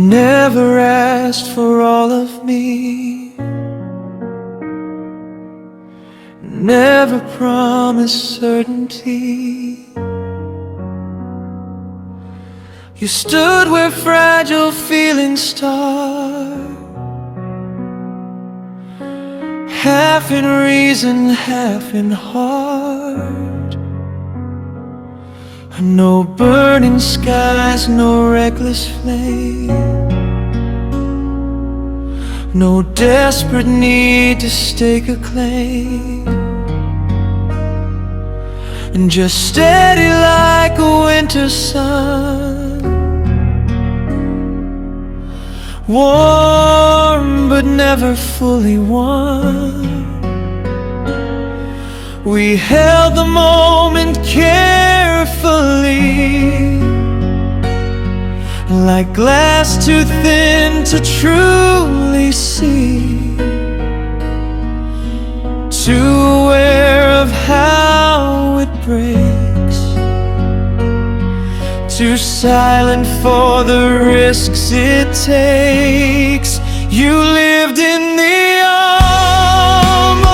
never asked for all of me, never promised certainty. You stood where fragile feelings start, half in reason, half in heart. No burning skies, no reckless flame, no desperate need to stake a claim, and just steady like a winter sun, warm but never fully won. We held the moment carefully, like glass too thin to truly see, too aware of how it breaks, too silent for the risks it takes. You lived in the almost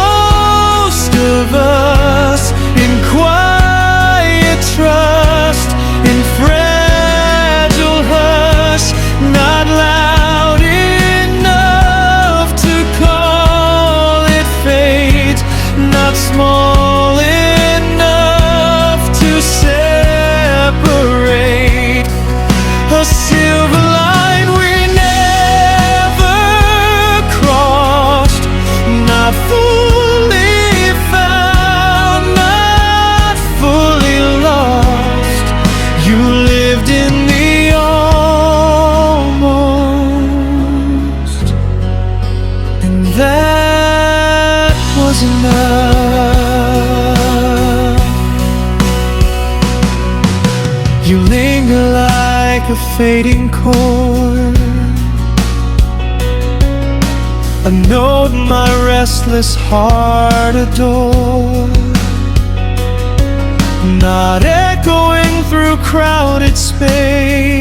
of us, in quiet trust, in fragile hush, not loud enough to call it fate, not small enough to separate. A silver line we never crossed, not fully found, not fully lost. You lived in the almost, and that was enough. You linger like a fading chord, a note my restless heart adored, not echoing through crowded space,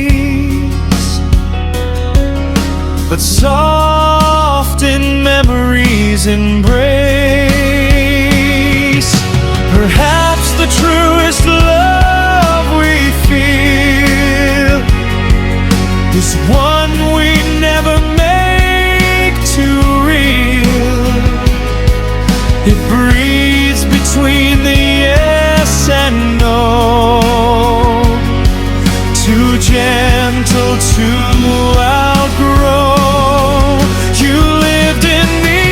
but soft in memory's embrace. Perhaps the truest love we feel is one we never make too real. It breathes between the yes and no, too gentle to outgrow. You lived in the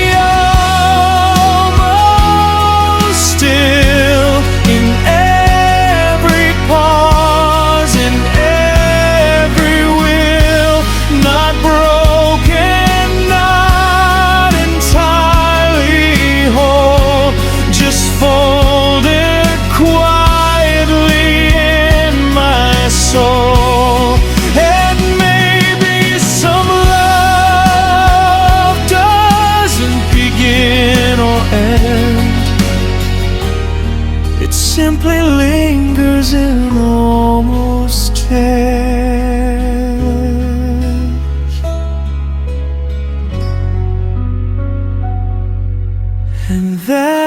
almost, still in every pause, in every will, not broken, not entirely whole, just folded quietly in my soul. And maybe some love doesn't begin or end, it simply lingers in almost tears. And that